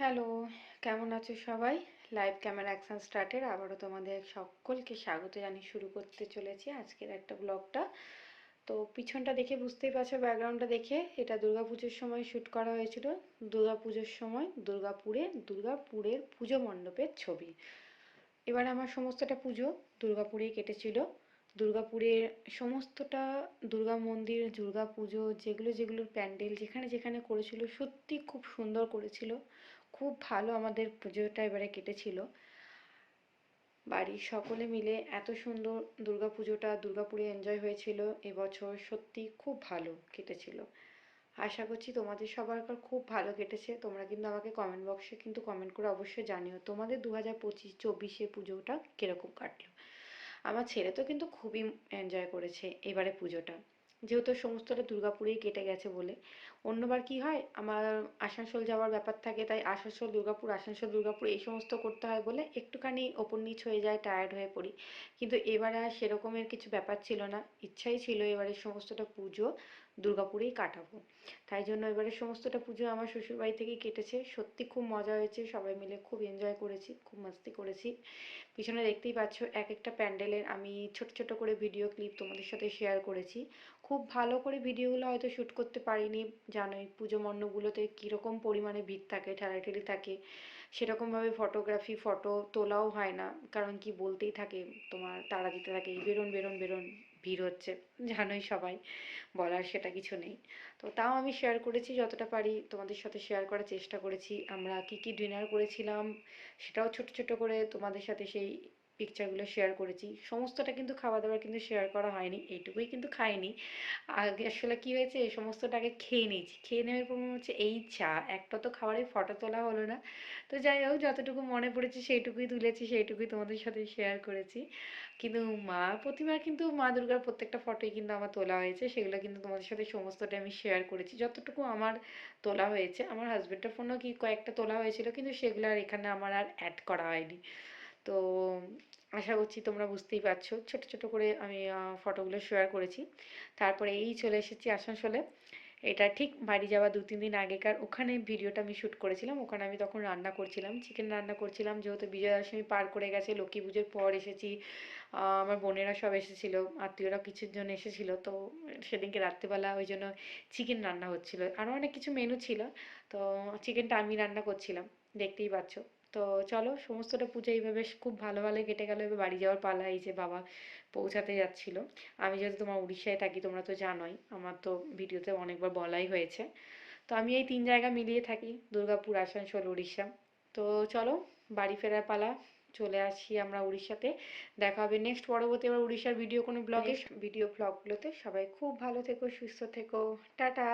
Hello, কেমন আছো সবাই? লাইভ ক্যামেরা অ্যাকশন স্টার্টের আবারও তোমাদের সকলকে স্বাগত জানিয়ে শুরু করতে চলেছি আজকের একটা ব্লগটা। তো পিছনটা দেখে বুঝতেই পারছো, ব্যাকগ্রাউন্ডটা দেখে, এটা দুর্গাপুজোর সময় শ্যুট করা হয়েছিল। দুর্গাপুজোর সময় দুর্গাপুরের পুজো মণ্ডপের ছবি। এবার আমার সমস্তটা পুজো দুর্গাপুরেই কেটেছিল। দুর্গাপুরের সমস্তটা দুর্গা মন্দির, দুর্গা পুজো যেগুলো যেগুলোর প্যান্ডেল যেখানে যেখানে করেছিল সত্যি খুব সুন্দর করেছিল। খুব ভালো আমাদের পুজোটা এবারে কেটেছিল। বাড়ির সকলে মিলে এত সুন্দর দুর্গাপুজোটা দুর্গাপুরে এনজয় হয়েছিল এবছর, সত্যি খুব ভালো কেটেছিল। আশা করছি তোমাদের সবার খুব ভালো কেটেছে। তোমরা কিন্তু আমাকে কমেন্ট বক্সে কিন্তু কমেন্ট করে অবশ্যই জানিও তোমাদের 2025-24 পুজোটা কিরকম কাটলো। আমার ছেলে তো কিন্তু খুবই এনজয় করেছে এবারে পুজোটা, যেহেতু সমস্তটা দুর্গাপুরেই কেটে গেছে বলে। অন্যবার কি হয়, আমার আসানসোল যাওয়ার ব্যাপার থাকে, তাই আসানসোল দুর্গাপুর এই সমস্ত করতে হয় বলে একটুখানি ওপর নিচ হয়ে যায়, টায়ার্ড হয়ে পড়ি। কিন্তু এবারে আর সেরকমের কিছু ব্যাপার ছিল না, ইচ্ছাই ছিল এবারে সমস্তটা পুজো দুর্গাপুরেই কাটাবো। তাই জন্য এবারে সমস্তটা পুজো আমার শ্বশুরবাড়ি থেকেই কেটেছে। সত্যি খুব মজা হয়েছে, সবাই মিলে খুব এনজয় করেছি, খুব মাস্তি করেছি। পিছনে দেখতেই পাচ্ছ এক একটা প্যান্ডেলের আমি ছোট ছোট করে ভিডিও ক্লিপ তোমাদের সাথে শেয়ার করেছি। খুব ভালো করে ভিডিওগুলো হয়তো শ্যুট করতে পারিনি, জানোই পুজো মণ্ডপগুলোতে কীরকম পরিমাণে ভিড় থাকে, ঠেলাঠেলি থাকে, সেরকমভাবে ফটো তোলাও হয় না, কারণ কি বলতেই থাকে, তোমার তাড়া দিতে থাকে, বেরোন বেরোন বেরোন, ভিড় হচ্ছে, জানোই সবাই, বলার সেটা কিছু নেই। তো তাও আমি শেয়ার করেছি যতটা পারি, তোমাদের সাথে শেয়ার করার চেষ্টা করেছি। আমরা কি কি ডিনার করেছিলাম সেটাও ছোট ছোট করে তোমাদের সাথে সেই পিকচারগুলো শেয়ার করেছি। সমস্তটা কিন্তু খাওয়া দাওয়া কিন্তু শেয়ার করা হয়নি, এইটুকুই কিন্তু খাইনি। আগে আসলে কি হয়েছে, এই সমস্তটাকে খেয়ে নিয়েছি, খেয়ে নেওয়ার পর মনে হচ্ছে এই চা, একটা তো খাবারের ফটো তোলা হলো না। তো যাই হোক, যতটুকু মনে পড়েছে সেইটুকুই তুলেছি, সেইটুকুই তোমাদের সাথে শেয়ার করেছি। কিন্তু মা প্রতিমার কিন্তু মা দুর্গার প্রত্যেকটা ফটোই কিন্তু আমার তোলা হয়েছে, সেগুলো কিন্তু তোমাদের সাথে সমস্তটা আমি শেয়ার করেছি যতটুকু আমার তোলা হয়েছে। আমার হাজব্যান্ডের ফোনেও কি কয়েকটা তোলা হয়েছিল, কিন্তু সেগুলো আর এখানে আমার আর অ্যাড করা হয়নি। তো আশা করছি তোমরা বুঝতেই পারছো, ছোট ছোট করে আমি ফটোগুলো শেয়ার করেছি। তারপরে এই চলে এসেছি আসানসোলে। এটা ঠিক বাড়ি যাওয়া 2-3 দিন আগেকার ওখানে ভিডিওটা আমি শ্যুট করেছিলাম। ওখানে আমি তখন রান্না করছিলাম, চিকেন রান্না করছিলাম, যেহেতু বিজয়া দশমী পার করে গেছে, লক্ষ্মী পুজোর পর এসেছি। আমার বোনেরা সব এসেছিলো, আত্মীয়রা কিছুর জন্য এসেছিলো, তো সেদিনকে রাত্রিবেলা ওই জন্য চিকেন রান্না হচ্ছিলো, আরও অনেক কিছু মেনু ছিল। তো চিকেনটা আমি রান্না করছিলাম, দেখতেই পাচ্ছ। তো চলো, সমস্তটা পুজো এইভাবে খুব ভালো ভালো কেটে গেল। এবার বাড়ি যাওয়ার পালা, এই যে বাবা পৌঁছাতে যাচ্ছিল। আমি যেহেতু তোমার উড়িষ্যায় থাকি, তোমরা তো জানোই, আমার তো ভিডিওতে অনেকবার বলাই হয়েছে। তো আমি এই 3 জায়গা মিলিয়ে থাকি, দুর্গাপুর, আসানসোল, উড়িষ্যা। তো চলো, বাড়ি ফেরার পালা, চলে আসি আমরা উড়িষ্যাতে। দেখা হবে নেক্সট পরবর্তী আবার উড়িষ্যার ভিডিও কোনো ব্লগে, ভিডিও ব্লগগুলোতে। সবাই খুব ভালো থেকো, সুস্থ থেকো, টাটা।